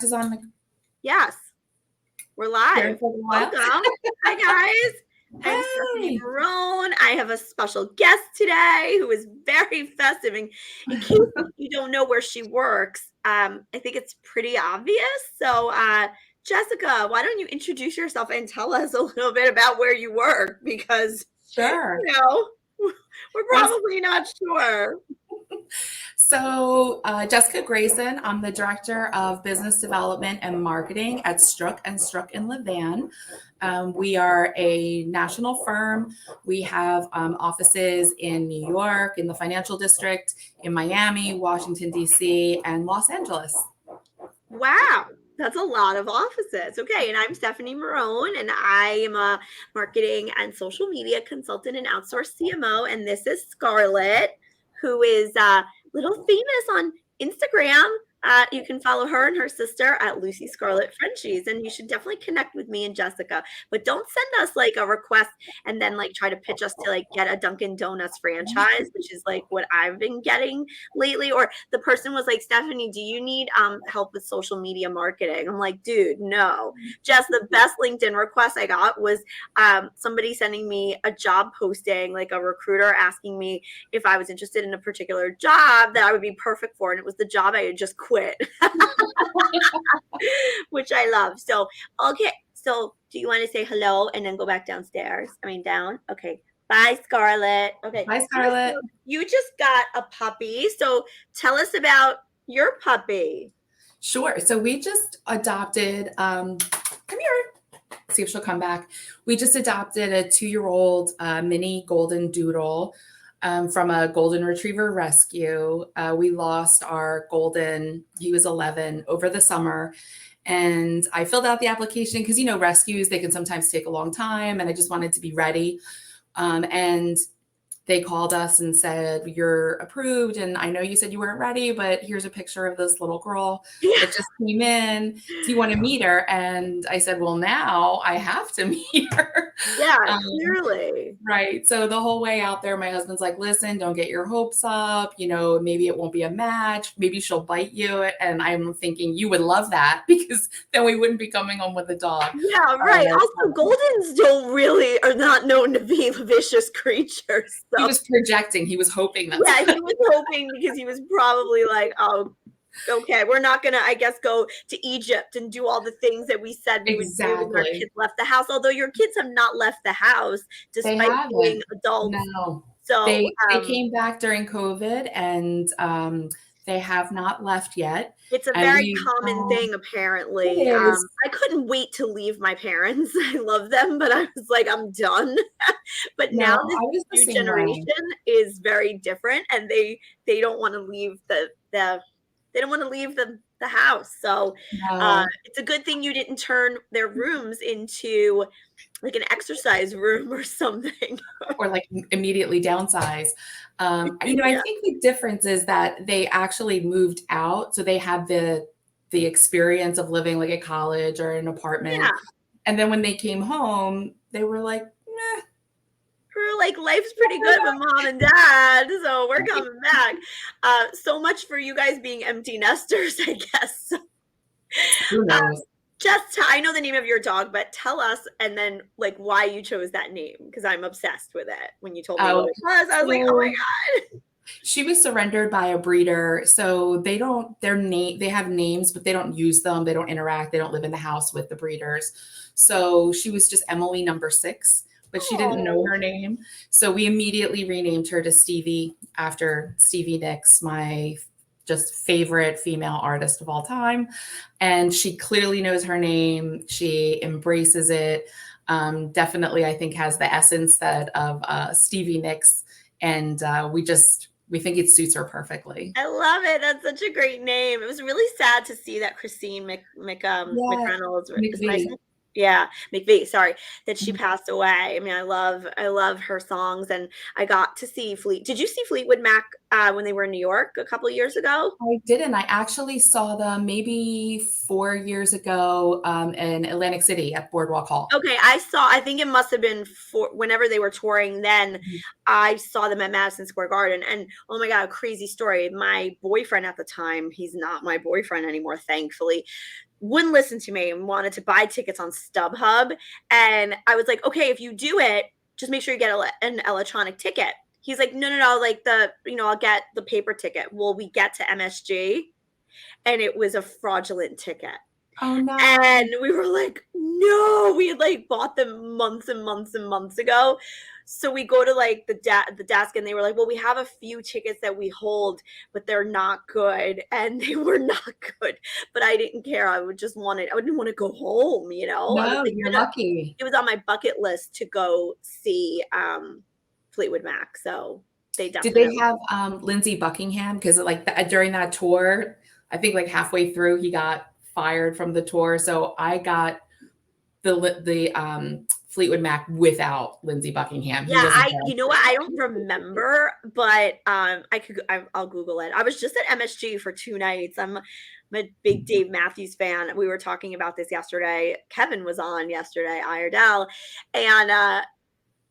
Is on Yes, we're live. Welcome. Hi, guys. I'm Stephanie Marone. I have a special guest today who is very festive. And in case you don't know where she works, I think it's pretty obvious. So, Jessica, why don't you introduce yourself and tell us a little bit about where you work? Because, Sure. We're probably not sure. So, Jessica Grayson, I'm the Director of Business Development and Marketing at Strzok & Strzok in Levan. We are a national firm. We have offices in New York, in the financial district, in Miami, Washington, D.C., and Los Angeles. Wow. That's a lot of offices. Okay. And I'm Stephanie Marone, and I am a marketing and social media consultant and outsourced CMO. And this is Scarlett, who is a little famous on Instagram. You can follow her and her sister at Lucy Scarlett Frenchies, and you should definitely connect with me and Jessica. But don't send us like a request and then like try to pitch us to like get a Dunkin' Donuts franchise, which is like what I've been getting lately. Or the person was like, Stephanie, do you need help with social media marketing? I'm like, dude, no. Just the best LinkedIn request I got was somebody sending me a job posting, like a recruiter asking me if I was interested in a particular job that I would be perfect for. And it was the job I had just quit, which I love. So, okay. So do you want to say hello and then go back downstairs? I mean, down. Okay. Bye, Scarlett. Okay. Hi, Scarlett. You just got a puppy. So tell us about your puppy. Sure. So we just adopted, come here, see if she'll come back. We just adopted a 2-year-old mini golden doodle from a golden retriever rescue. We lost our golden, he was 11, over the summer. And I filled out the application because, rescues, they can sometimes take a long time. And I just wanted to be ready. And they called us and said, you're approved. And I know you said you weren't ready, but here's a picture of this little girl that just came in. Do you want to meet her? And I said, well, now I have to meet her. Yeah, clearly. Right. So the whole way out there, my husband's like, listen, don't get your hopes up. Maybe it won't be a match. Maybe she'll bite you. And I'm thinking you would love that because then we wouldn't be coming home with a dog. Yeah, right. Also, Goldens are not known to be vicious creatures. So. He was projecting. He was hoping that. Yeah, he was hoping because he was probably like, oh, okay, we're not going to, I guess, go to Egypt and do all the things that we said we would do when our kids left the house. Although your kids have not left the house despite being adults. No. So they came back during COVID and they have not left yet. It's a very common thing, apparently. I couldn't wait to leave my parents. I love them, but I was like, I'm done. But now this new generation is very different, and they don't want to leave they don't want to leave the house. So it's a good thing you didn't turn their rooms into like an exercise room or something. Or like immediately downsize. I think the difference is that they actually moved out. So they had the experience of living like at college or an apartment. Yeah. And then when they came home, they were like, meh. Like, life's pretty good with mom and dad, so we're coming back. So much for you guys being empty nesters, I guess. Who knows? I know the name of your dog, but tell us and then like why you chose that name, because I'm obsessed with it. When you told me what it was, I was like, oh my God. She was surrendered by a breeder. So they have names, but they don't use them. They don't interact. They don't live in the house with the breeders. So she was just Emily number 6. But she didn't know her name. So we immediately renamed her to Stevie after Stevie Nicks, my just favorite female artist of all time. And she clearly knows her name. She embraces it. Definitely, I think, has the essence of Stevie Nicks. And we think it suits her perfectly. I love it. That's such a great name. It was really sad to see that Christine McReynolds, McVie, sorry, that she passed away. I mean, I love her songs, and I got to see Did you see Fleetwood Mac when they were in New York a couple of years ago? I didn't. I actually saw them maybe 4 years ago in Atlantic City at Boardwalk Hall. Okay, I think it must have been whenever they were touring then. Mm-hmm. I saw them at Madison Square Garden, and oh my God, crazy story. My boyfriend at the time, he's not my boyfriend anymore, thankfully, wouldn't listen to me and wanted to buy tickets on StubHub. And I was like, okay, if you do it, just make sure you get an electronic ticket. He's like, no, like I'll get the paper ticket. Well, we get to MSG and it was a fraudulent ticket. Oh no. And we were like, no, we had like bought them months and months and months ago. So we go to like the desk and they were like, well, we have a few tickets that we hold, but they're not good. And they were not good. But I didn't care. I didn't want to go home, I was No, like, you're lucky. it was on my bucket list to go see Fleetwood Mac. So they Did definitely. they have Lindsey Buckingham? Because like during that tour, I think like halfway through he got fired from the tour. So I got the Fleetwood Mac without Lindsey Buckingham. He Yeah, wasn't you there. know what? I don't remember, but I'll Google it. I was just at MSG for 2 nights. I'm a big Dave Matthews fan. We were talking about this yesterday. Kevin was on yesterday, Iredell, and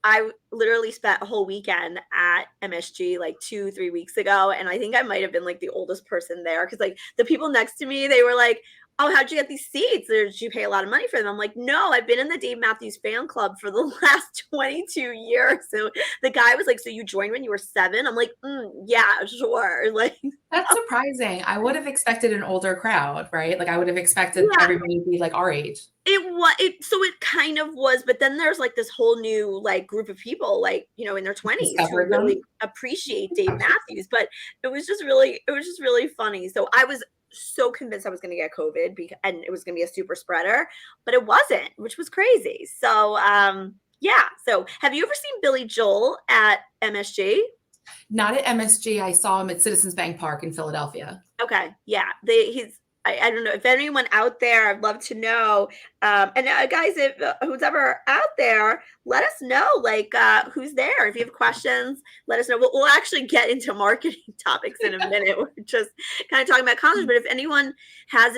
I literally spent a whole weekend at MSG like 2-3 weeks ago, and I think I might have been like the oldest person there because like the people next to me, they were like, oh, how'd you get these seats? Or did you pay a lot of money for them? I'm like, no, I've been in the Dave Matthews fan club for the last 22 years. So the guy was like, so you joined when you were 7? I'm like, yeah, sure. Like, That's surprising. I would have expected an older crowd, right? Like I would have expected yeah, everybody to be like our age. it kind of was, but then there's like this whole new like group of people like in their 20s who Discovered them. really appreciate Dave Matthews. But it was just really funny. So I was so convinced I was going to get COVID and it was going to be a super spreader, but it wasn't, which was crazy. So yeah. So have you ever seen Billy Joel at MSG? Not at MSG. I saw him at Citizens Bank Park in Philadelphia. Okay. Yeah. I don't know if anyone out there, I'd love to know. And guys, if who's ever out there, let us know, like, who's there. If you have questions, let us know. We'll actually get into marketing topics in a minute. We're just kind of talking about concerts. But if anyone has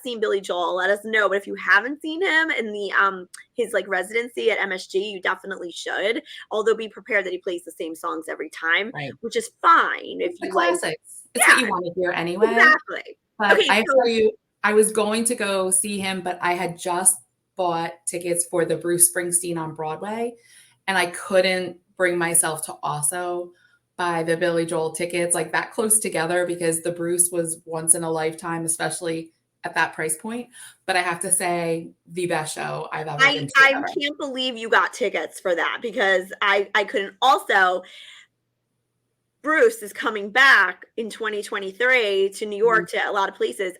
seen Billy Joel, let us know. But if you haven't seen him in the his like residency at MSG, you definitely should. Although be prepared that he plays the same songs every time, Right. which is fine if The you like. classics. It's what you want to hear anyway. Exactly. But Okay, I tell you, I was going to go see him, but I had just bought tickets for the Bruce Springsteen on Broadway, and I couldn't bring myself to also buy the Billy Joel tickets like that close together because the Bruce was once in a lifetime, especially at that price point. But I have to say, the best show I've ever been to. I can't believe you got tickets for that because I couldn't. Also, Bruce is coming back in 2023 to New York to a lot of places.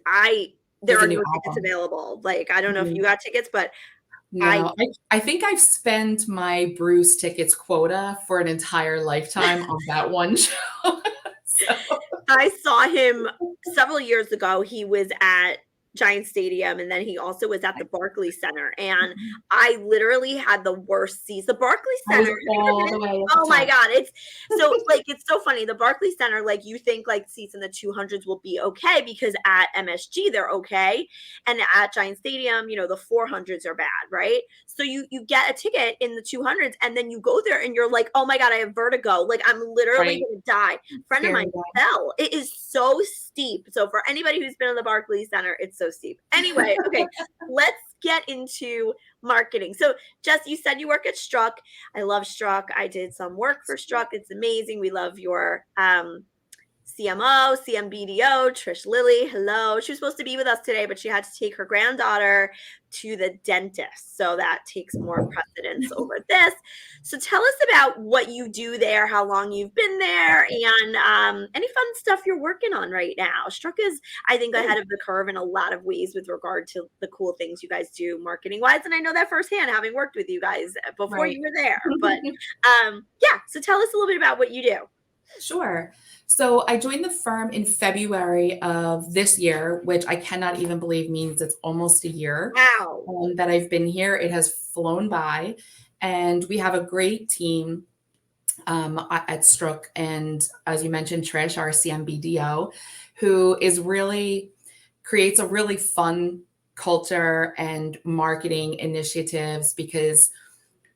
There are no tickets available. Like, I don't know if you got tickets, but no, I think I've spent my Bruce tickets quota for an entire lifetime on that one show. So. I saw him several years ago. He was at Giant Stadium, and then he also was at the Barclays Center, and I literally had the worst seats. The Barclays Center, oh my god, it's so funny. The Barclays Center, like you think like seats in the 200s will be okay because at MSG they're okay, and at Giant Stadium, the 400s are bad, right? So you get a ticket in the 200s, and then you go there and you're like, oh my god, I have vertigo, like I'm literally gonna die. A friend of mine fell. It is so steep. So for anybody who's been in the Barclays Center, it's so steep. Anyway, okay, let's get into marketing. So Jess, you said you work at Struck. I love Struck. I did some work for Struck. It's amazing. We love your CMO, CMBDO, Trish Lilly. Hello. She was supposed to be with us today, but she had to take her granddaughter to the dentist. So that takes more precedence over this. So tell us about what you do there, how long you've been there, and any fun stuff you're working on right now. Struck is, I think, ahead of the curve in a lot of ways with regard to the cool things you guys do marketing wise. And I know that firsthand, having worked with you guys before you were there. But yeah, so tell us a little bit about what you do. Sure. So I joined the firm in February of this year, which I cannot even believe means it's almost a year that I've been here. It has flown by, and we have a great team at Struck. And as you mentioned, Trish, our CMBDO, who creates a really fun culture and marketing initiatives because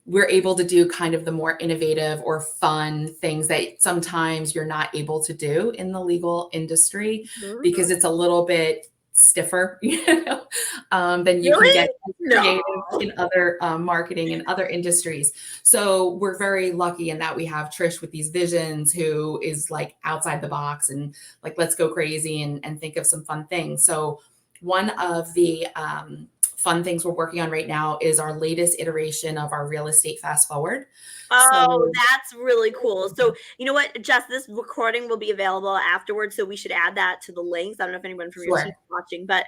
we're able to do kind of the more innovative or fun things that sometimes you're not able to do in the legal industry because it's a little bit stiffer, than you can Really? get No. creative in other marketing and other industries. So we're very lucky in that we have Trish with these visions, who is like outside the box and like, let's go crazy and think of some fun things. So one of the fun things we're working on right now is our latest iteration of our real estate fast forward. Oh, So that's really cool. So, you know what, Jess, this recording will be available afterwards, so we should add that to the links. I don't know if anyone from your team sure, is watching, but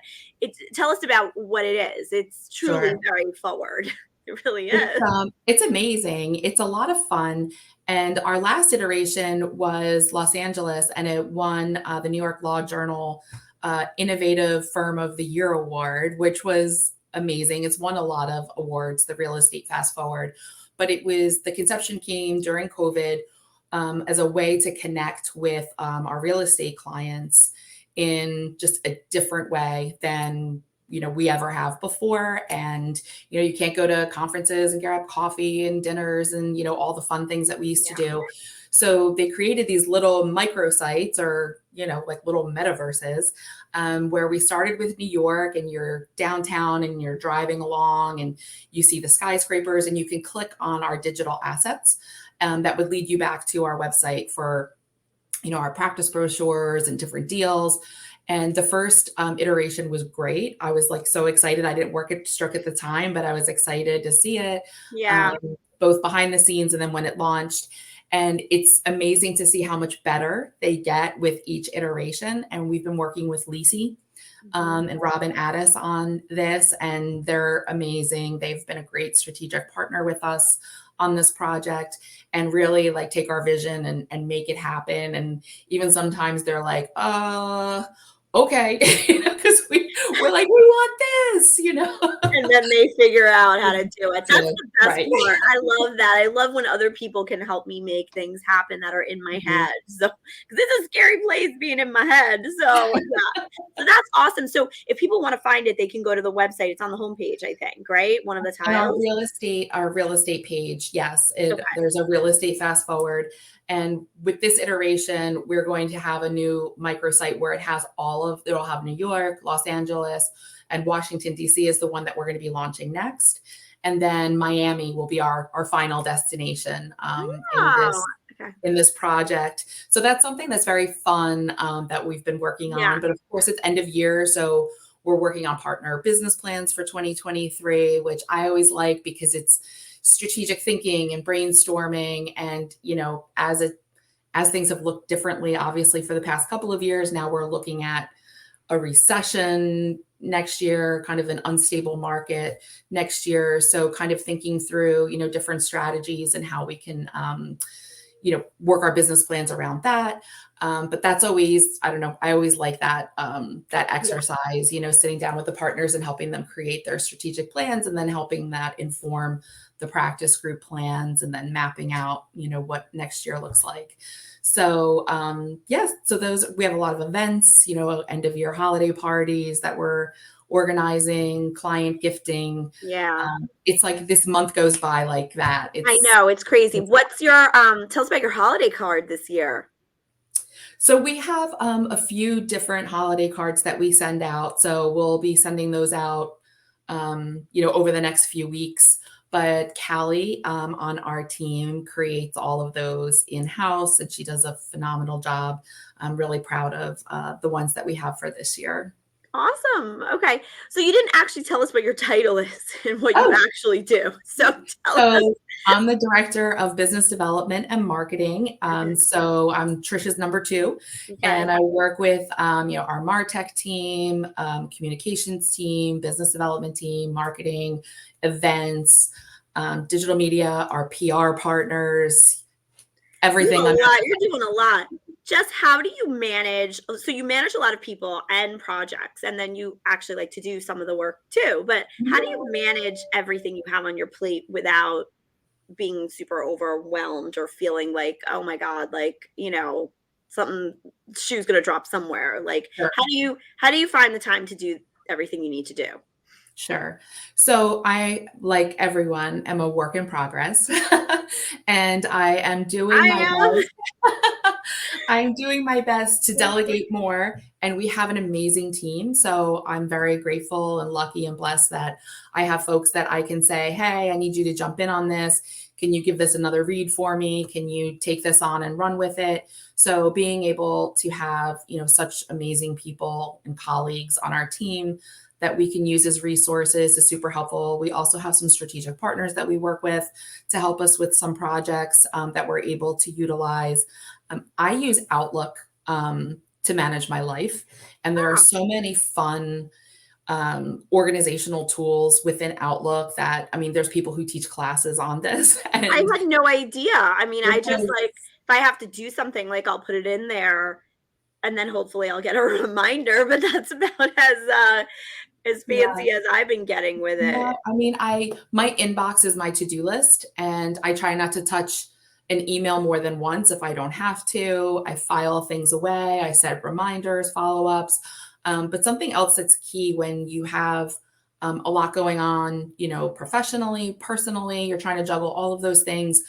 tell us about what it is. It's truly sure. very forward. It really It's is. it's amazing. It's a lot of fun. And our last iteration was Los Angeles, and it won the New York Law Journal Innovative Firm of the Year Award, which was amazing. It's won a lot of awards, the real estate fast forward. But it was the conception came during COVID as a way to connect with our real estate clients in just a different way than we ever have before. And you can't go to conferences and grab coffee and dinners and all the fun things that we used to Yeah. do. So they created these little microsites, or like little metaverses, where we started with New York, and you're downtown and you're driving along and you see the skyscrapers, and you can click on our digital assets that would lead you back to our website for our practice brochures and different deals. And the first iteration was great. I was like so excited. I didn't work at Stroke at the time, but I was excited to see it, Yeah. both behind the scenes and then when it launched. And it's amazing to see how much better they get with each iteration. And we've been working with Lisi Mhm. and Robin Addis on this, and they're amazing. They've been a great strategic partner with us on this project, and really like take our vision and make it happen. And even sometimes they're like, okay, because we're like, we want this. And then they figure out how to do it. That's the best Right. part. I love that. I love when other people can help me make things happen that are in my Mhm. head. So, because it's a scary place being in my head. So, yeah. So that's awesome. So, if people want to find it, they can go to the website. It's on the homepage, I think, right? One of the On tiles. our real estate page, yes, Okay. there's a real estate fast forward. And with this iteration, we're going to have a new microsite where it'll have New York, Los Angeles, and Washington, D.C. is the one that we're going to be launching next. And then Miami will be our final destination Oh, okay. in this project. So that's something that's very fun that we've been working Yeah. on. But of course, it's end of year. So we're working on partner business plans for 2023, which I always like because it's strategic thinking and brainstorming. And, as things have looked differently, obviously, for the past couple of years, now we're looking at a recession next year, kind of an unstable market next year. So kind of thinking through, different strategies and how we can, work our business plans around that. But that's always, I don't know, I always like that Yeah. exercise, sitting down with the partners and helping them create their strategic plans, and then helping that inform the practice group plans, and then mapping out, what next year looks like. So yes, so we have a lot of events, end of year holiday parties that we're organizing, client gifting. Yeah. It's like this month goes by like that. I know. It's crazy. It's What's your tell us about your holiday card this year? So we have a few different holiday cards that we send out. So we'll be sending those out, over the next few weeks. But Callie on our team creates all of those in house, and she does a phenomenal job. I'm really proud of the ones that we have for this year. Awesome. Okay. So you didn't actually tell us what your title is and what you Oh, actually do. So tell us. so I'm the director of business development and marketing. Okay. So I'm Trisha's number two, Okay. and I work with our Martech team, communications team, business development team, marketing, events, digital media, our PR partners, You do everything a under. lot. You're doing a lot. Just how do you manage? So you manage a lot of people and projects, and then you actually like to do some of the work too. But how do you manage everything you have on your plate without being super overwhelmed or feeling like, oh my God, like, something shoe's gonna drop somewhere. Like Sure. how do you find the time to do everything you need to do? Sure. So I, like everyone, am a work in progress. And I am doing I my am. best. I'm doing my best to delegate more, and we have an amazing team. So I'm very grateful and lucky and blessed that I have folks that I can say, "Hey, I need you to jump in on this. Can you give this another read for me? Can you take this on and run with it?" So being able to have, such amazing people and colleagues on our team that we can use as resources is super helpful. We also have some strategic partners that we work with to help us with some projects that we're able to utilize. I use Outlook to manage my life, and there are Ah, so many fun organizational tools within Outlook that, I mean, there's people who teach classes on this, I and had no idea. I mean, I just yes, like if I have to do something, like I'll put it in there and then hopefully I'll get a reminder, but that's about as yeah. fancy as I've been getting with No, it. I mean, my inbox is my to-do list, and I try not to touch an email more than once if I don't have to. I file things away, I set reminders, follow-ups. But something else that's key when you have a lot going on, professionally, personally, you're trying to juggle all of those things.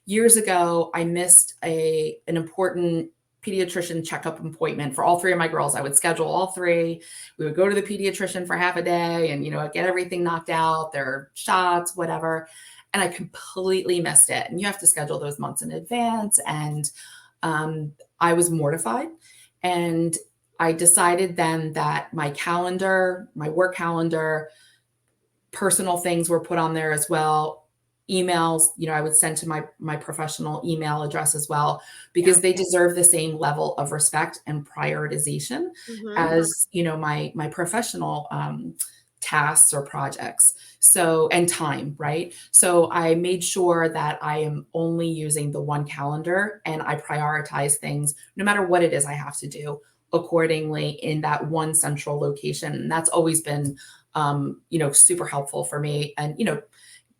Years ago, I missed an important pediatrician checkup appointment for all three of my girls. I would schedule all three. We would go to the pediatrician for half a day and, get everything knocked out, their shots, whatever. And I completely missed it. And you have to schedule those months in advance. And I was mortified. And I decided then that my calendar, my work calendar, personal things were put on there as well. Emails, I would send to my professional email address as well, Yeah. because they deserve the same level of respect and prioritization Mhm. as, my professional tasks or projects. So, and time, right? So I made sure that I am only using the one calendar, and I prioritize things no matter what it is I have to do accordingly in that one central location. And that's always been super helpful for me. And,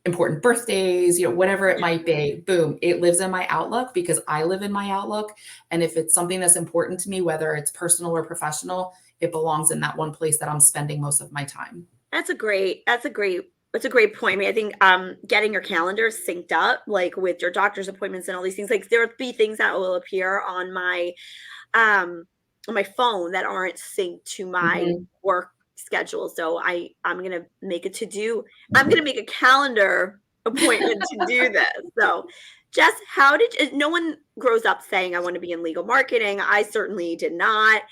important birthdays, whatever it might be, boom, it lives in my Outlook because I live in my Outlook. And if it's something that's important to me, whether it's personal or professional, it belongs in that one place that I'm spending most of my time. That's a great point. I mean, I think getting your calendar synced up, like with your doctor's appointments and all these things, like there will be things that will appear um on my phone that aren't synced to my Mhm. work schedule. So I'm gonna make a to do. I'm gonna make a calendar appointment to do this. So, Jess, how did no one grows up saying I want to be in legal marketing? I certainly did not.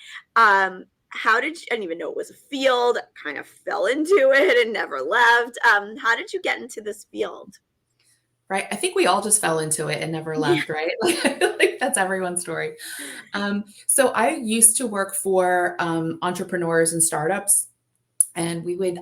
How did you, I didn't even know it was a field. Kind of fell into it and never left. How did you get into this field? Right. I think we all just fell into it and never Yeah. left, right? Like that's everyone's story. So I used to work for entrepreneurs and startups, and we would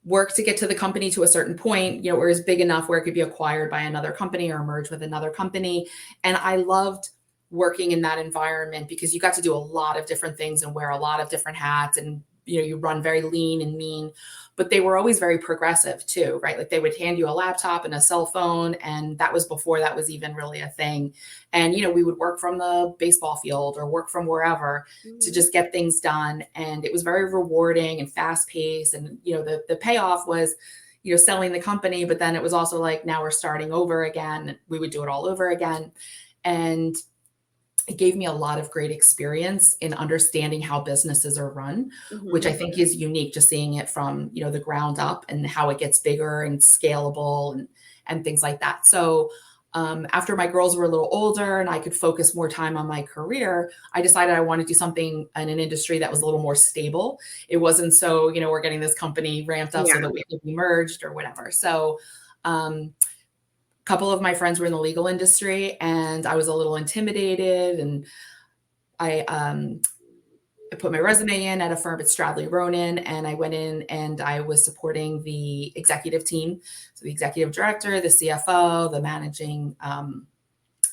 work to get to the company to a certain point, where it's big enough where it could be acquired by another company or merge with another company. And I loved working in that environment because you got to do a lot of different things and wear a lot of different hats, and you run very lean and mean, but they were always very progressive too, right? Like they would hand you a laptop and a cell phone, and that was before that was even really a thing. And we would work from the baseball field or work from wherever to Mhm. just get things done. And it was very rewarding and fast paced. And, the payoff was, selling the company, but then it was also like, now we're starting over again. We would do it all over again. And it gave me a lot of great experience in understanding how businesses are run, which I Mhm. think is unique, just seeing it from, the ground up and how it gets bigger and scalable and things like that. So after my girls were a little older and I could focus more time on my career, I decided I wanted to do something in an industry that was a little more stable. It wasn't so, we're getting this company ramped up so Yeah. that we can be merged or whatever. So um, couple of my friends were in the legal industry, and I was a little intimidated, and I put my resume in at a firm at Stradley Ronan, and I went in and I was supporting the executive team, so the executive director, the CFO, the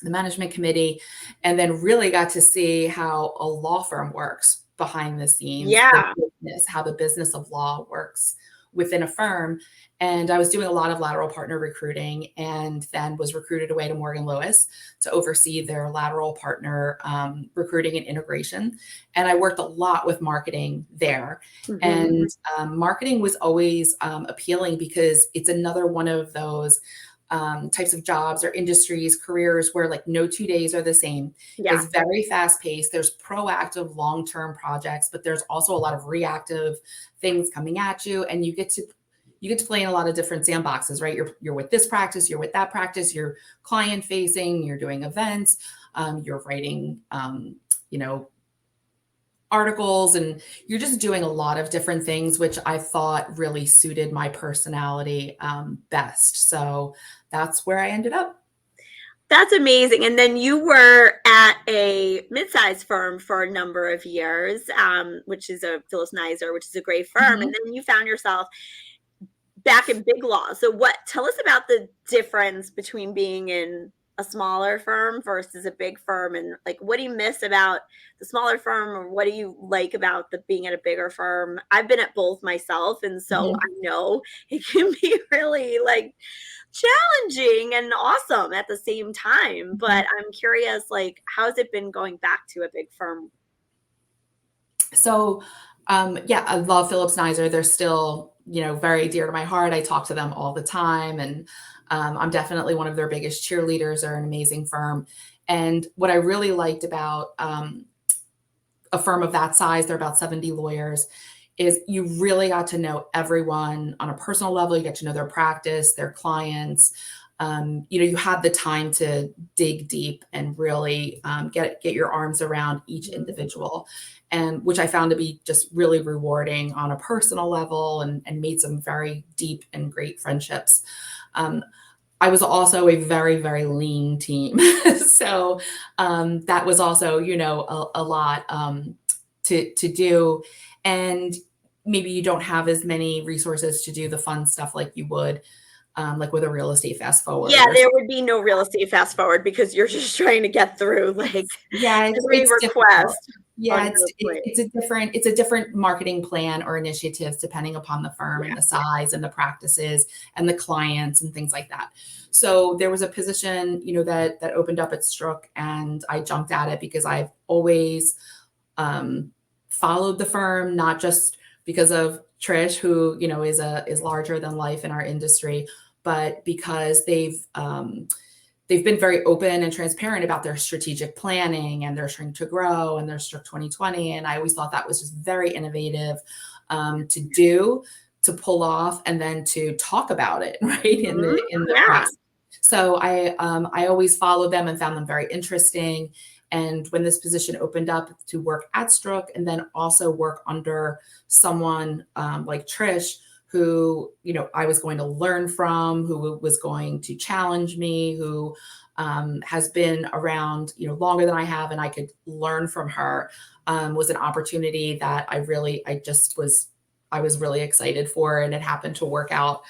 management committee, and then really got to see how a law firm works behind the scenes, Yeah. how the business of law works within a firm. And I was doing a lot of lateral partner recruiting, and then was recruited away to Morgan Lewis to oversee their lateral partner recruiting and integration. And I worked a lot with marketing there. Mhm. And marketing was always appealing because it's another one of those types of jobs or industries, careers where like no 2 days are the same. Yeah. It's very fast paced. There's proactive long-term projects, but there's also a lot of reactive things coming at you. And you get to play in a lot of different sandboxes, right? You're with this practice, you're with that practice, you're client facing, you're doing events, you're writing, you know, articles, and you're just doing a lot of different things, which I thought really suited my personality best. So that's where I ended up. That's amazing. And then you were at a mid-sized firm for a number of years, which is a Phyllis Nizer, which is a great firm. And Mhm. then you found yourself back in big law. So tell us about the difference between being in a smaller firm versus a big firm, and like what do you miss about the smaller firm, or what do you like about the being at a bigger firm? I've been at both myself, and so Mhm. I know it can be really like challenging and awesome at the same time. But Mhm. I'm curious, like, how's it been going back to a big firm? So, yeah, I love Phillips Nizer. They're still, very dear to my heart. I talk to them all the time, and I'm definitely one of their biggest cheerleaders. They're an amazing firm. And what I really liked about a firm of that size, they're about 70 lawyers, is you really got to know everyone on a personal level. You get to know their practice, their clients. You had the time to dig deep and really get your arms around each individual, and which I found to be just really rewarding on a personal level, and made some very deep and great friendships. Um, I was also a very, very lean team. So that was also, a lot to do. And maybe you don't have as many resources to do the fun stuff like you would, like with a real estate fast forward Yeah, or there something. would be no real estate fast forward because you're just trying to get through like Yeah, every it's difficult. request on Yeah, your plate. it's a different marketing plan or initiatives depending upon the firm Yeah. and the size and the practices and the clients and things like that. So there was a position, that opened up at Strook, and I jumped at it because I've always um, followed the firm, not just because of Trish, who is larger than life in our industry, but because they've been very open and transparent about their strategic planning and their shrink to grow and their Strook 2020. And I always thought that was just very innovative to do, to pull off, and then to talk about it right Mhm. in the Yeah. press. So I always followed them and found them very interesting. And when this position opened up to work at Strook and then also work under someone like Trish, who I was going to learn from, who was going to challenge me, who has been around longer than I have, and I could learn from her, was an opportunity that I was really excited for, and it happened to work out,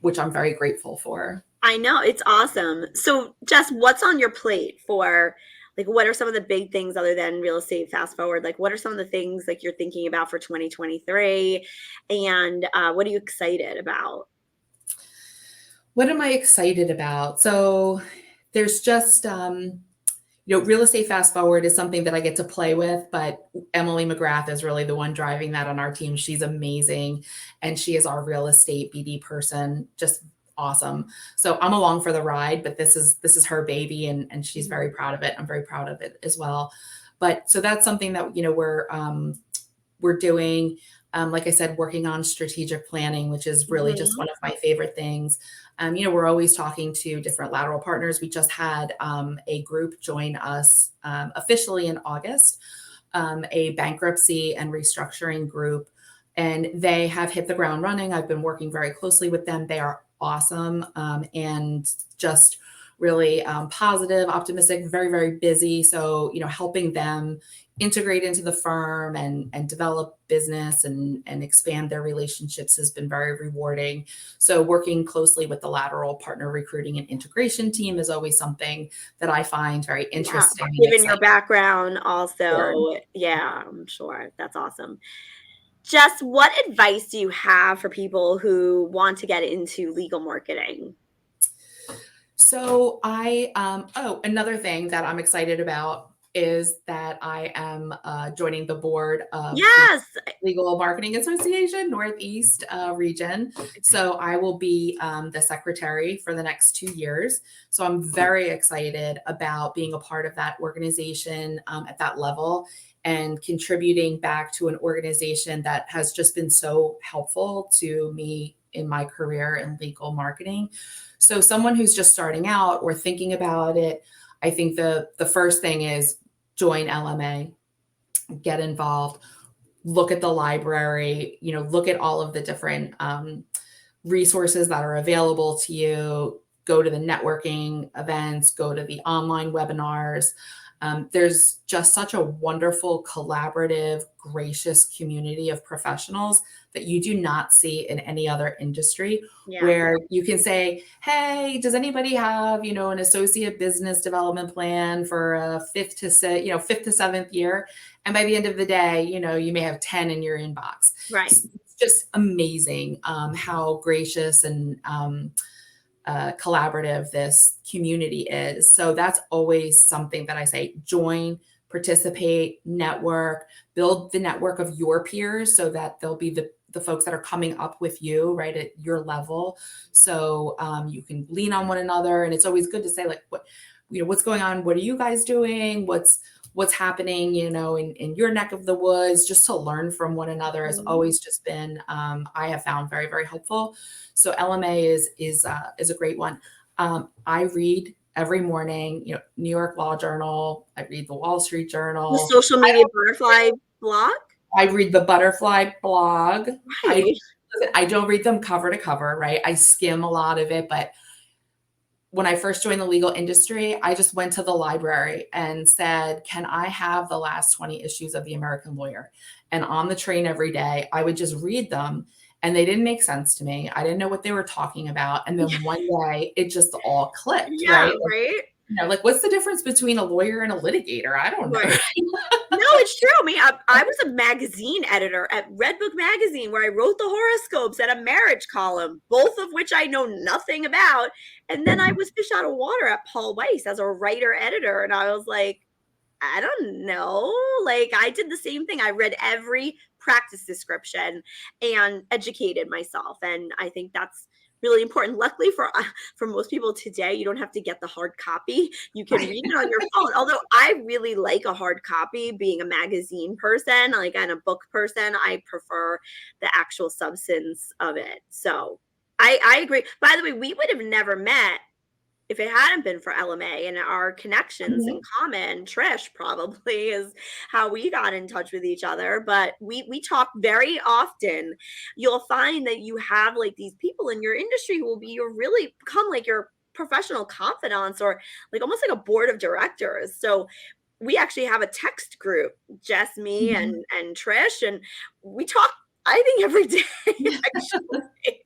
which I'm very grateful for. I know, it's awesome. So, Jess, what's on your plate for like what are some of the big things other than real estate fast forward? Like what are some of the things like you're thinking about for 2023, and what are you excited about? What am I excited about? So there's just real estate fast forward is something that I get to play with, but Emily McGrath is really the one driving that on our team. She's amazing, and she is our real estate BD person, just awesome. So I'm along for the ride, but this is her baby, and she's very proud of it. I'm very proud of it as well. But so that's something that we're doing. Like I said, working on strategic planning, which is really just Mhm. one of my favorite things. We're always talking to different lateral partners. We just had a group join us officially in August, a bankruptcy and restructuring group, and they have hit the ground running. I've been working very closely with them. They are awesome, and just really positive, optimistic, very, very busy. So, helping them integrate into the firm and develop business and expand their relationships has been very rewarding. So working closely with the lateral partner recruiting and integration team is always something that I find very Yeah, interesting and given your exciting. background also, yeah, I'm sure. That's awesome. Jess, what advice do you have for people who want to get into legal marketing? So another thing that I'm excited about is that I am joining the board of the Yes. Legal Marketing Association Northeast region. So I will be the secretary for the next 2 years. So I'm very excited about being a part of that organization at that level and contributing back to an organization that has just been so helpful to me in my career in legal marketing. So someone who's just starting out or thinking about it, I think the first thing is join LMA, get involved, look at the library, look at all of the different resources that are available to you, go to the networking events, go to the online webinars. There's just such a wonderful, collaborative, gracious community of professionals that you do not see in any other industry, Yeah. where you can say, hey, does anybody have, an associate business development plan for a fifth to seventh year? And by the end of the day, you may have 10 in your inbox. Right. It's just amazing how gracious and collaborative this community is. So that's always something that I say: join, participate, network, build the network of your peers so that they'll be the folks that are coming up with you right at your level. So you can lean on one another. And it's always good to say, like, what's going on? What are you guys doing? What's happening, in your neck of the woods, just to learn from one another has always just been, I have found very, very helpful. So LMA is a great one. I read every morning, New York Law Journal. I read the Wall Street Journal. The social media butterfly blog. I read the Butterfly blog. Right. I don't read them cover to cover, right? I skim a lot of it, but when I first joined the legal industry, I just went to the library and said, can I have the last 20 issues of the American Lawyer? And on the train every day, I would just read them, and they didn't make sense to me. I didn't know what they were talking about. And then one day it just all clicked, Yeah, right? right. What's the difference between a lawyer and a litigator? I don't know. Right. No, it's true. I mean, I was a magazine editor at Redbook Magazine, where I wrote the horoscopes and a marriage column, both of which I know nothing about. And then I was fish out of water at Paul Weiss as a writer editor. And I was like, I don't know. Like, I did the same thing. I read every practice description and educated myself. And I think that's really important. Luckily for most people today, you don't have to get the hard copy. You can read it on your phone. Although I really like a hard copy, being a magazine person, like, and a book person, I prefer the actual substance of it. So I agree. By the way, we would have never met if it hadn't been for LMA and our connections in common. Trish probably is how we got in touch with each other, but we talk very often. You'll find that you have like these people in your industry who will be your really become like your professional confidants, or like almost like a board of directors. So we actually have a text group, Jess, me, and Trish, and we talk, I think, every day actually.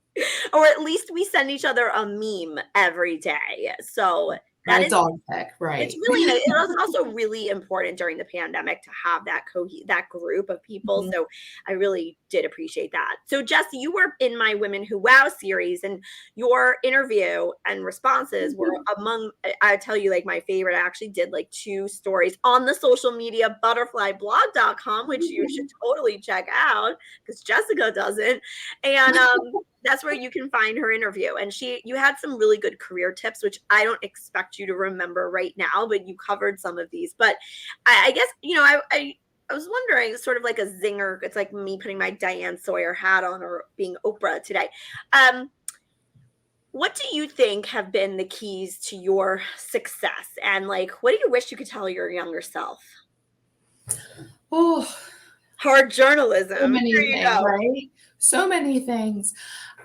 Or at least we send each other a meme every day. So that And a is, dog pic, right? it's really nice. It was also really important during the pandemic to have that group of people. So I really did appreciate that. So Jesse, you were in my Women Who Wow series, and your interview and responses were among, I tell you, like, my favorite. I actually did like 2 stories on the social media butterflyblog.com, which you should totally check out because Jessica doesn't. And that's where you can find her interview. And you had some really good career tips, which I don't expect you to remember right now, but you covered some of these. But I guess, I was wondering, sort of like a zinger. It's like me putting my Diane Sawyer hat on, or being Oprah today. What do you think have been the keys to your success? And like, what do you wish you could tell your younger self? Oh, hard journalism. So many There you things, go. right? So many things.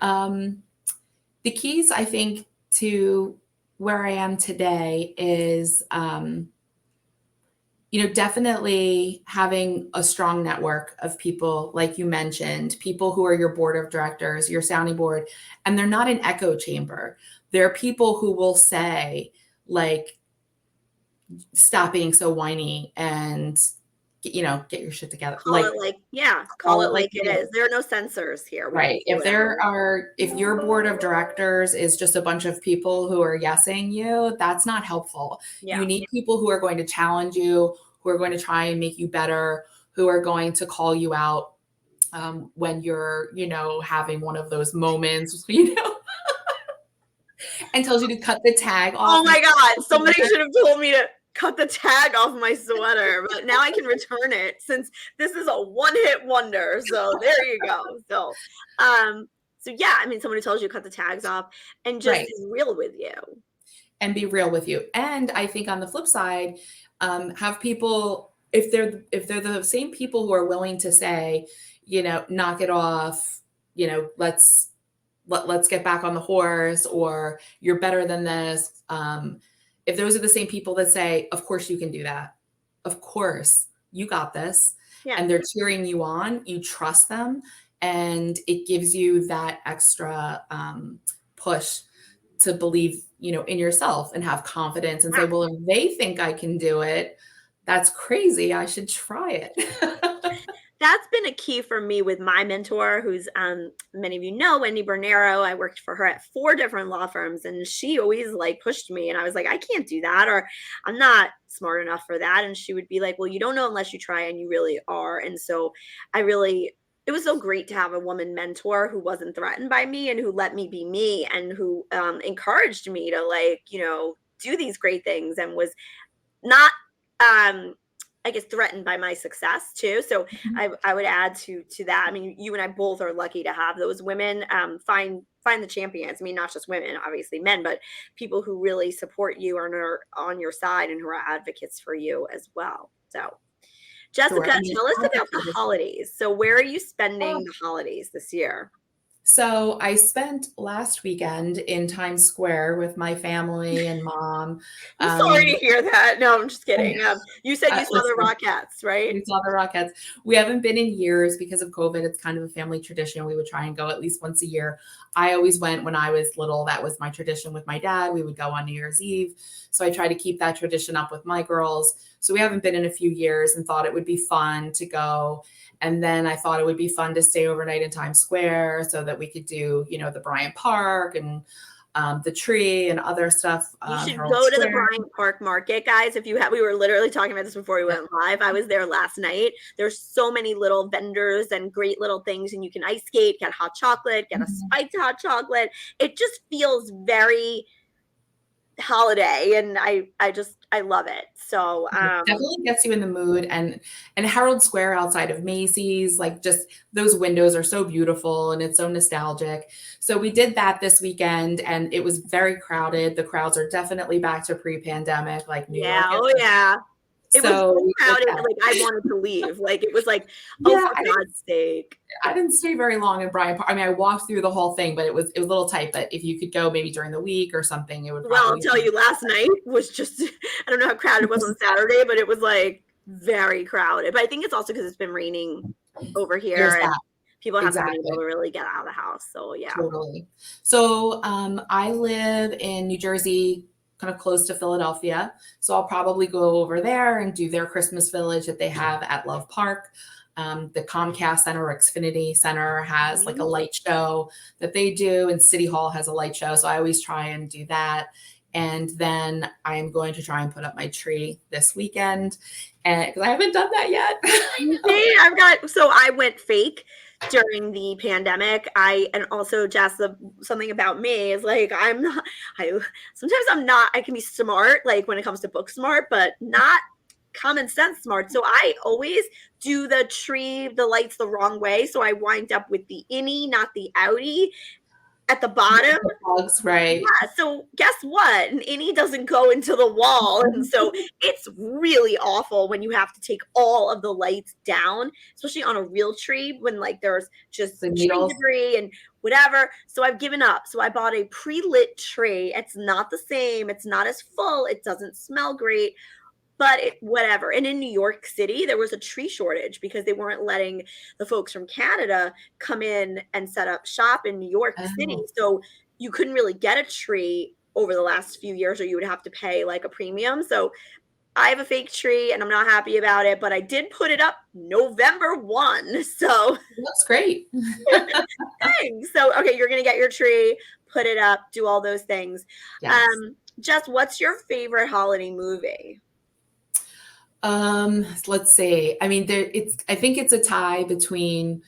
The keys, I think, to where I am today is, definitely having a strong network of people, like you mentioned, people who are your board of directors, your sounding board, and they're not an echo chamber. They're people who will say, like, stop being so whiny and, get your shit together. Call it like it is. There are no censors here. Right. If your board of directors is just a bunch of people who are yesing you, that's not helpful. Yeah. You need people who are going to challenge you, who are going to try and make you better, who are going to call you out when you're, having one of those moments, and tells you to cut the tag off. Oh my God. Somebody should have told me to cut the tag off my sweater, but now I can return it since this is a one-hit wonder. So there you go. So yeah, I mean, somebody tells you to cut the tags off and just Right. is real with you. And be real with you. And I think on the flip side, have people, if they're the same people who are willing to say, knock it off, let's get back on the horse, or you're better than this. If those are the same people that say, of course you can do that, of course you got this, Yeah. and they're cheering you on, you trust them, and it gives you that extra push to believe, in yourself and have confidence and say, well, if they think I can do it, that's crazy. I should try it. That's been a key for me with my mentor, who's many of you know, Wendy Bernero. I worked for her at 4 different law firms, and she always like pushed me, and I was like, I can't do that, or I'm not smart enough for that. And she would be like, well, you don't know unless you try, and you really are. And so it was so great to have a woman mentor who wasn't threatened by me and who let me be me, and who encouraged me to do these great things, and was not I guess threatened by my success too. So I would add to that. I mean, you and I both are lucky to have those women find the champions. I mean, not just women, obviously men, but people who really support you and are on your side and who are advocates for you as well. So Jessica, Sure. I mean, tell us about the holidays. So where are you spending Oh. the holidays this year? So I spent last weekend in Times Square with my family and mom. I'm sorry to hear that. No, I'm just kidding. You said you saw the Listen, Rockettes, right? we saw the Rockettes. We haven't been in years because of COVID. It's kind of a family tradition. We would try and go at least once a year. I always went when I was little. That was my tradition with my dad. We would go on New Year's Eve. So I try to keep that tradition up with my girls. So we haven't been in a few years, and thought it would be fun to go. And then I thought it would be fun to stay overnight in Times Square so that we could do, the Bryant Park and the tree and other stuff. You should Herald go to the Square. Bryant Park Market, guys. If you have, we were literally talking about this before we went live. I was there last night. There's so many little vendors and great little things, and you can ice skate, get hot chocolate, get a spiked hot chocolate. It just feels very holiday, and I love it. So Definitely gets you in the mood, and Herald Square outside of Macy's, like, just those windows are so beautiful and it's so nostalgic. So we did that this weekend, and it was very crowded. The crowds are definitely back to pre-pandemic, like New York. Yeah. It was so So crowded, like I wanted to leave. Like it was like, oh, yeah, for God's sake. I didn't stay very long in Bryant Park. I mean, I walked through the whole thing, but it was a little tight. But if you could go maybe during the week or something, it would Well, I'll probably tell you, last night was just, I don't know how crowded it was on Saturday, but it was like very crowded. But I think it's also because it's been raining over here, and people haven't been able to really get out of the house. So yeah. Totally. So I live in New Jersey, kind of close to Philadelphia. So I'll probably go over there and do their Christmas village that they have at Love Park. The Comcast Center or Xfinity Center has like a light show that they do, and City Hall has a light show. So I always try and do that. And then I am going to try and put up my tree this weekend, and because I haven't done that yet. I went fake during the pandemic. And also, Jess, something about me is like, I can be smart, like when it comes to book smart, but not common sense smart. So I always do the tree, the lights the wrong way. So I wind up with the innie, not the outie at the bottom. Bugs, right. Yeah, so guess what? An innie doesn't go into the wall. And so it's really awful when you have to take all of the lights down, especially on a real tree when like there's just tree debris and whatever. So I've given up. So I bought a pre-lit tree. It's not the same. It's not as full. It doesn't smell great. But whatever. And in New York City, there was a tree shortage because they weren't letting the folks from Canada come in and set up shop in New York City. So you couldn't really get a tree over the last few years, or you would have to pay like a premium. So I have a fake tree and I'm not happy about it, but I did put it up November 1. So it looks great. Thanks. So, okay, you're going to get your tree, put it up, do all those things. Yes. Jess, what's your favorite holiday movie? Let's see. I mean, I think it's a tie between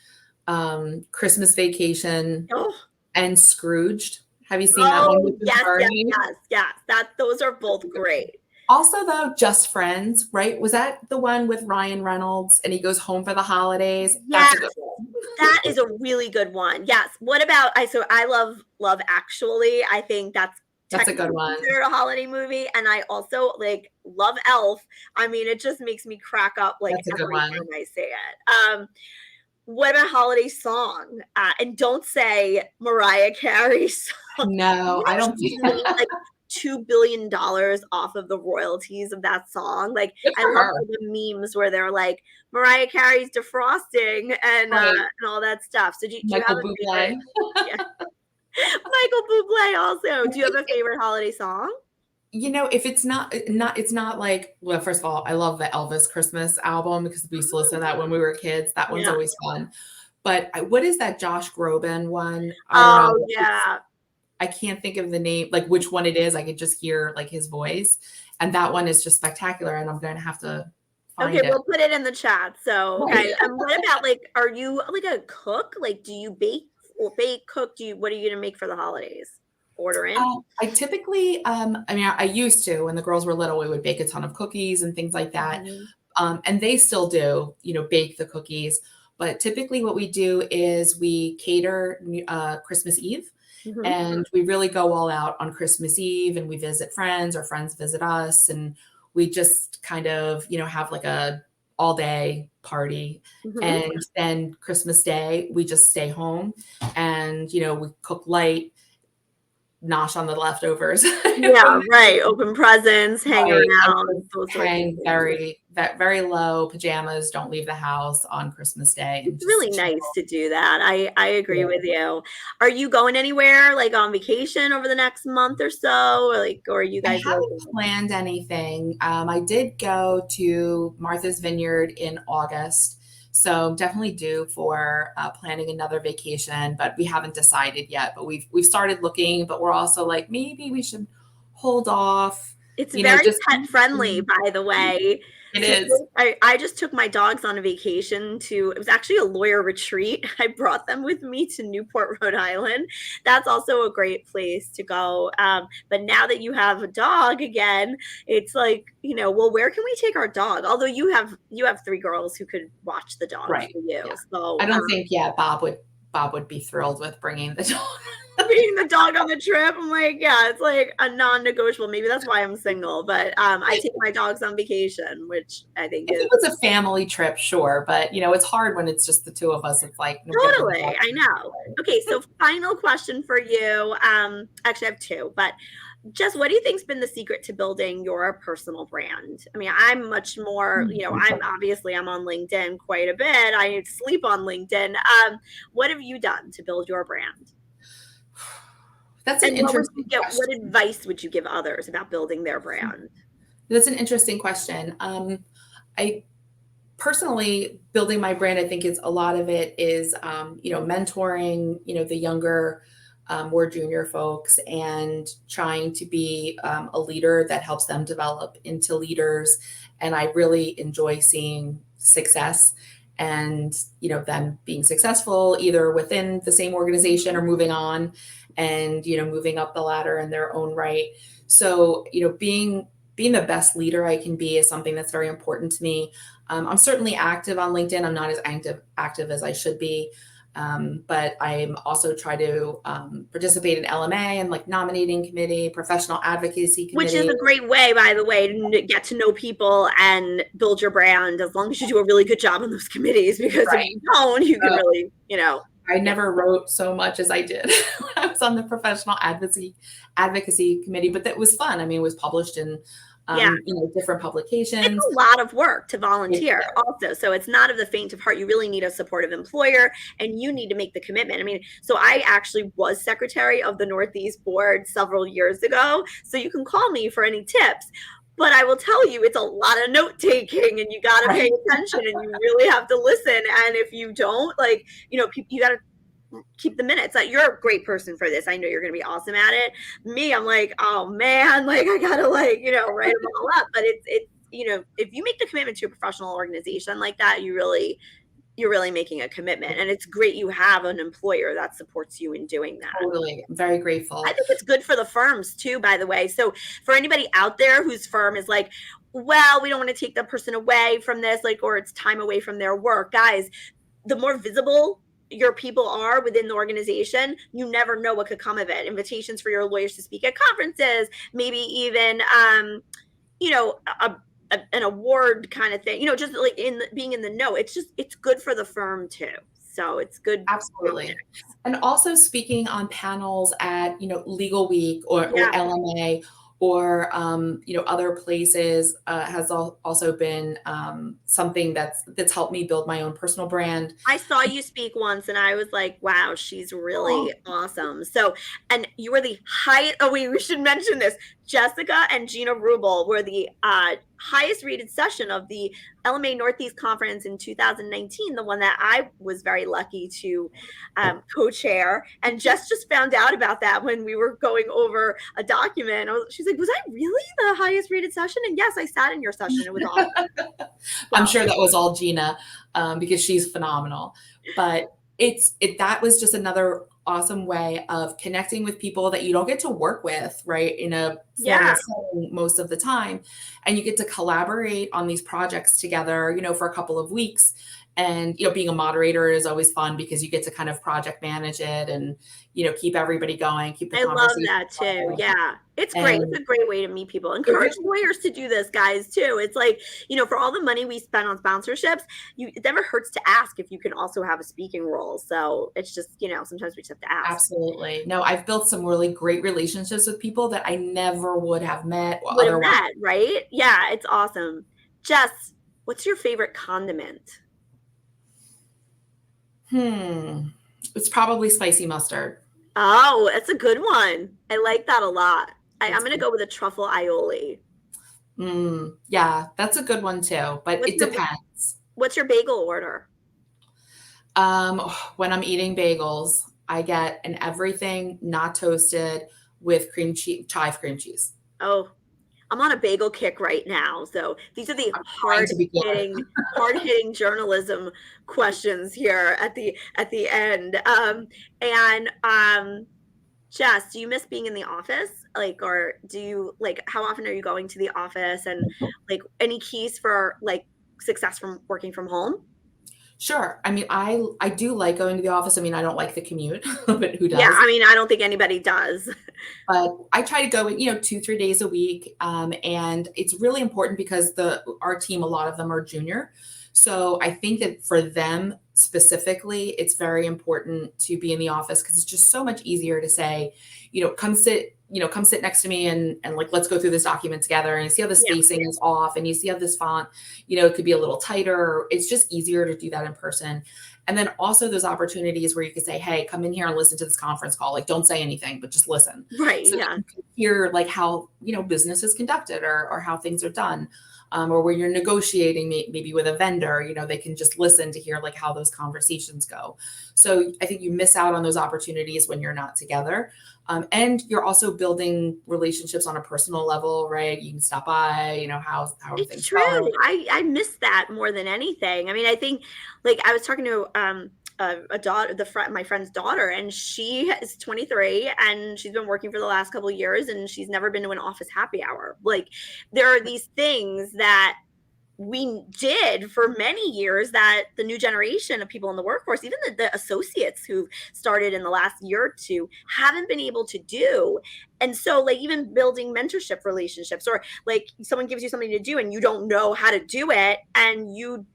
Christmas Vacation Oh, and Scrooged. Have you seen that one oh with Jim yes, yes, Varney? yes, yes. Those are both great. Also, though, Just Friends, right? Was that the one with Ryan Reynolds and he goes home for the holidays? That's Yes, a good one. that is a really good one. Yes. What about I love Actually. I think that's That's a good technically one. considered a holiday movie. And I also like love Elf. I mean, it just makes me crack up like That's a good every one. time I say it. What about holiday song? And don't say Mariah Carey song. No, You I know don't she's think made like $2 billion off of the royalties of that song. Like good I for love her. all the memes where they're like Mariah Carey's defrosting Right. and all that stuff. So do you have Michael a favorite? Bublé. Yeah. Michael Bublé also. Do you have a favorite holiday song? If it's not like, well, first of all, I love the Elvis Christmas album because we used to listen to that when we were kids. That one's Yeah. always fun. But what is that Josh Groban one? I don't Oh know. yeah. I can't think of the name, like which one it is. I could just hear like his voice. And that one is just spectacular. And I'm going to have to Okay, find it. we'll put it in the chat. So, Right. okay. What about like, are you like a cook? Like, do you bake or cook? What are you gonna make for the holidays? Order in? I typically, I mean, I used to when the girls were little, we would bake a ton of cookies and things like that. Mhm. And they still do, bake the cookies. But typically, what we do is we cater Christmas Eve, Mhm. and we really go all out on Christmas Eve, and we visit friends, or friends visit us, and we just kind of, have like a all day party. Mhm. And then Christmas Day, we just stay home, and we cook light, nosh on the leftovers Yeah, from right. Open presents, hang right, and around, just those sorts of hang things. very low, pajamas, don't leave the house on Christmas Day and It's just really chill. nice to do that. I agree Yeah. with you. Are you going anywhere like on vacation over the next month or so? Or are you I guys haven't working? planned anything. I did go to Martha's Vineyard in August, so definitely due for planning another vacation, but we haven't decided yet. But we've started looking, but we're also like maybe we should hold off. It's very Just pet friendly, by the way. it So is. I just took my dogs on a vacation it was actually a lawyer retreat. I brought them with me to Newport, Rhode Island. That's also a great place to go. But now that you have a dog again, it's like, well, where can we take our dog? Although you have three girls who could watch the dog Right. for you. Yeah. I So don't think, yeah, Bob would be thrilled with bringing the dog. bringing the dog on the trip. I'm like, yeah, it's like a non-negotiable. Maybe that's why I'm single. But I take my dogs on vacation, which I think If is it was a family trip, sure, but it's hard when it's just the two of us. It's like nobody can totally. I know. Okay, so final question for you. Actually, I have two, but just what do you think's been the secret to building your personal brand? I mean, I'm much more, I'm on LinkedIn quite a bit. I sleep on LinkedIn. What have you done to build your brand? That's an And interesting what question. advice would you give others about building their brand? That's an interesting question. I personally building my brand, I think is a lot of it is mentoring the younger, more junior folks, and trying to be a leader that helps them develop into leaders. And I really enjoy seeing success, and them being successful either within the same organization or moving on, and moving up the ladder in their own right. So being the best leader I can be is something that's very important to me. I'm certainly active on LinkedIn. I'm not as active as I should be. But I'm also try to participate in LMA and like nominating committee, professional advocacy Which is committee. a great way, by the way, to get to know people and build your brand as long as you do a really good job on those committees. Because if Right. you don't, you can really, I never wrote so much as I did when I was on the professional advocacy committee, but that was fun. I mean, it was published in yeah. different It's publications. a lot of work to It- volunteer also. So it's not of the faint of heart. You really need a supportive employer and you need to make the commitment. I mean, so I actually was secretary of the Northeast board several years ago. So you can call me for any tips. But I will tell you, it's a lot of note taking and you got to pay right. attention and you really have to listen. And if you don't, like, you got to keep the minutes. Like, you're a great person for this. I know you're going to be awesome at it. Me, I'm like, oh man, like I gotta write them all up. But it's if you make the commitment to a professional organization like that, you're really making a commitment. And it's great you have an employer that supports you in doing that. Totally. I'm very I grateful. think it's good for the firms too, by the way. So for anybody out there whose firm is like, well, we don't want to take the person away from this, like, or it's time away from their work, guys, the more visible your people are within the organization, you never know what could come of it. Invitations for your lawyers to speak at conferences, maybe even, you know, an award kind of thing, just like being in the know. It's good for the firm too. So it's good Absolutely. optics. And also speaking on panels at, Legal Week or Yeah. LMA or, other places has also been something that's helped me build my own personal brand. I saw you speak once and I was like, wow, she's Oh, really awesome. So, and you were the highest, oh, we should mention this. Jessica and Gina Rubel were the highest rated session of the LMA Northeast Conference in 2019, the one that I was very lucky to co-chair. And Jess just found out about that when we were going over a document. She's like, was I really the highest rated session? And yes, I sat in your session. It was awesome. I'm So, sure that was all Gina because she's phenomenal. But that was just another awesome way of connecting with people that you don't get to work with, right, in a yeah. formal setting most of the time. And you get to collaborate on these projects together, for a couple of weeks. And, being a moderator is always fun because you get to kind of project manage it and, keep everybody going, keep the I love conversation that too. going. Yeah. It's great. It's And a great way to meet people. it Encourage really lawyers to do this, guys, too. It's like, for all the money we spend on sponsorships, it never hurts to ask if you can also have a speaking role. So it's just, sometimes we just have to ask. absolutely. No, I've built some really great relationships with people that I never would have met Would have otherwise. met, right? Yeah, it's awesome. Jess, what's your favorite condiment? It's probably spicy mustard. Oh, that's a good one. I like that a lot. I'm It's going to go with a truffle aioli. yeah, that's a good one too, but What's it your depends. what's your bagel order? Um, when I'm eating bagels, I get an everything not toasted with chive cream cheese. Oh, I'm on a bagel kick right now. So these are the I'm trying to be good. hard hitting journalism questions here at the end. And Jess, do you miss being in the office? Like, or do you like how often are you going to the office? And like any keys for like success from working from home? Sure. I mean, I do like going to the office. I mean, I don't like the commute, but who Yeah, does? I mean, I don't think anybody does. But I try to go in, 2, 3 days a week. And it's really important because our team, a lot of them are junior. So I think that for them specifically, it's very important to be in the office because it's just so much easier to say, come sit next to me and like, let's go through this document together. And you see how the Yeah, spacing is off and you see how this font, it could be a little tighter. It's just easier to do that in person. And then also those opportunities where you could say, hey, come in here and listen to this conference call. Like, don't say anything, but just listen. right. So that Yeah. you can hear like how, business is conducted or how things are done. Or where you're negotiating maybe with a vendor, they can just listen to hear like how those conversations go. So I think you miss out on those opportunities when you're not together. And you're also building relationships on a personal level, right? You can stop by, how are It's things true. going? I miss that more than anything. I mean, I think like I was talking to a daughter, my friend's daughter, and she is 23 and she's been working for the last couple of years and she's never been to an office happy hour. Like there are these things that we did for many years that the new generation of people in the workforce, even the associates who started in the last year or two, haven't been able to do. And so, like, even building mentorship relationships, or like someone gives you something to do and you don't know how to do it, and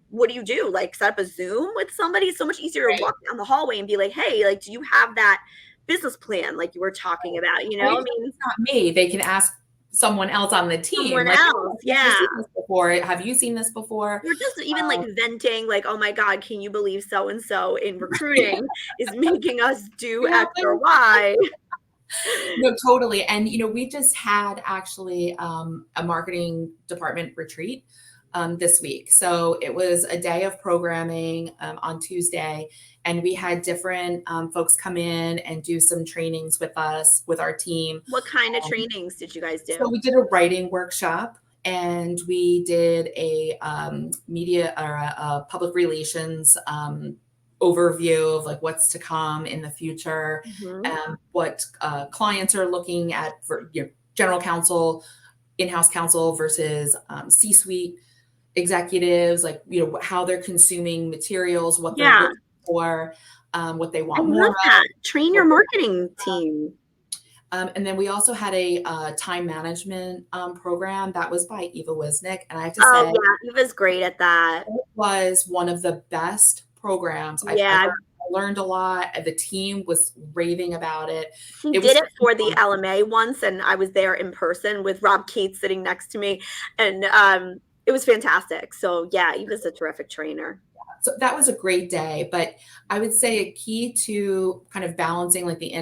what do? Like, set up a Zoom with somebody? It's so much easier to walk down the hallway and be like, hey, like, do you have that business plan like you were talking about? Or I even if mean, it's not me, they can ask someone else on the team, someone like, else. "Oh, I've never Yeah. seen this before. Have you seen this before?" Or just even like venting, like, oh my God, can you believe so and so in recruiting is making us do Yeah, X or Y? no, totally. And we just had actually a marketing department retreat this week. So it was a day of programming on Tuesday, and we had different folks come in and do some trainings with us with our team. What kind of Um, trainings did you guys so do? we did a writing workshop and we did a media or a public relations overview of like what's to come in the future, Mhm. what clients are looking at for general counsel, in-house counsel versus C-suite executives, like how they're consuming materials, what they're Yeah, looking for, what they I want more love of, that. Train your what marketing team. and then we also had a time management program that was by Eva Wisnick, and I have to Oh, say yeah, Eva's great at that. it was one of the best programs I've ever. Yeah, I learned a lot. The team was raving about it. she It was did it so for the fun. LMA once, and I was there in person with Rob Cates sitting next to me, and it was fantastic. So yeah, Eva's a terrific trainer. So that was a great day. But I would say a key to kind of balancing like the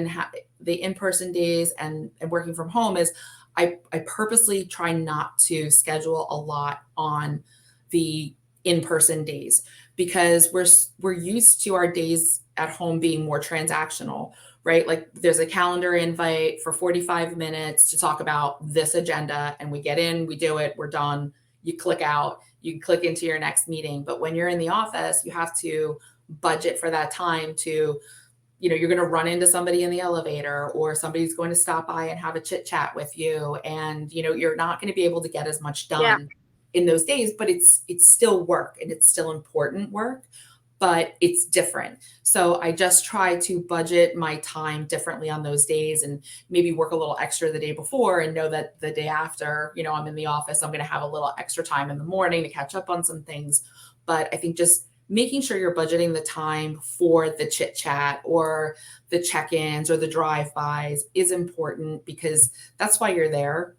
in-person days and working from home is I purposely try not to schedule a lot on the in-person days because we're used to our days at home being more transactional, right? Like there's a calendar invite for 45 minutes to talk about this agenda, and we get in, we do it, we're done. You click out, you click into your next meeting. But when you're in the office, you have to budget for that time to, you're going to run into somebody in the elevator, or somebody's going to stop by and have a chit chat with you. And, you're not going to be able to get as much Yeah, done in those days, but it's still work, and it's still important work, but it's different. So I just try to budget my time differently on those days, and maybe work a little extra the day before and know that the day after, I'm in the office, I'm going to have a little extra time in the morning to catch up on some things. But I think just making sure you're budgeting the time for the chit chat or the check-ins or the drive-bys is important, because that's why you're there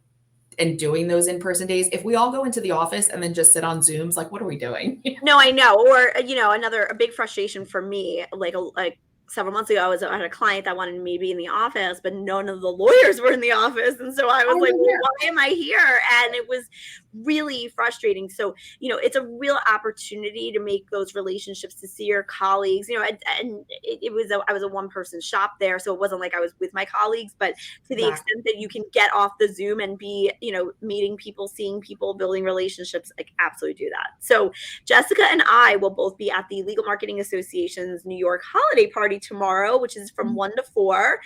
and doing those in-person days. If we all go into the office and then just sit on Zooms, like, what are we doing? no, I know. Or another a big frustration for me, like several months ago, I had a client that wanted me to be in the office, but none of the lawyers were in the office, and so I was I'm like, "Well, here. why am I here?" And it was really frustrating. So it's a real opportunity to make those relationships, to see your colleagues. And I was a one person shop there, so it wasn't like I was with my colleagues, but to the Exactly. extent that you can get off the Zoom and be meeting people, seeing people, building relationships, like absolutely do that. So Jessica and I will both be at the Legal Marketing Association's New York holiday party tomorrow, which is from 1 to 4.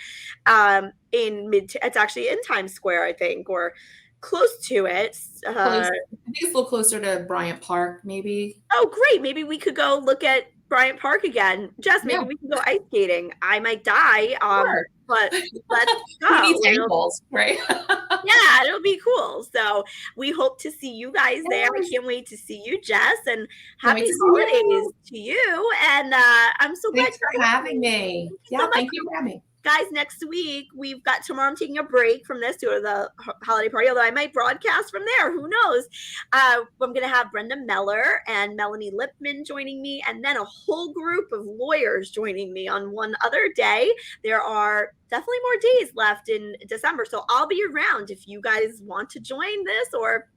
It's actually in Times Square, I think, or close to it. Close. I think it's a little closer to Bryant Park, maybe. Oh, great. Maybe we could go look at Bryant Park again. Jess, Yeah, maybe we can go ice skating. I might die, sure. but let's Who needs go. ankles, right? Yeah, it'll be cool. So we hope to see you guys there. I Yes. can't wait to see you, Jess, and Can't wait happy to see holidays you. to you. And I'm so glad Thanks you're for with having me. me. Thank you so Yeah, much. thank you for having me. Guys, next week we've got tomorrow. I'm taking a break from this to the holiday party, although I might broadcast from there. Who knows? I'm going to have Brenda Meller and Melanie Lipman joining me, and then a whole group of lawyers joining me on one other day. There are definitely more days left in December, so I'll be around if you guys want to join this, or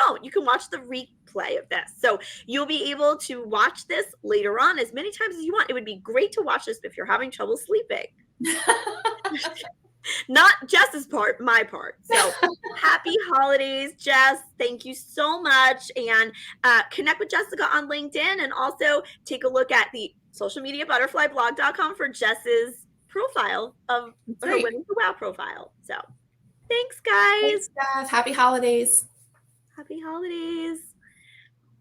don't. You can watch the replay of this. So you'll be able to watch this later on as many times as you want. It would be great to watch this if you're having trouble sleeping. Not Jess's part, my part. So happy holidays, Jess. Thank you so much. And connect with Jessica on LinkedIn, and also take a look at the socialmediabutterflyblog.com for Jess's profile of That's her great. Winning the Wow profile. So thanks, guys. Thanks, Steph. Happy holidays. Happy holidays.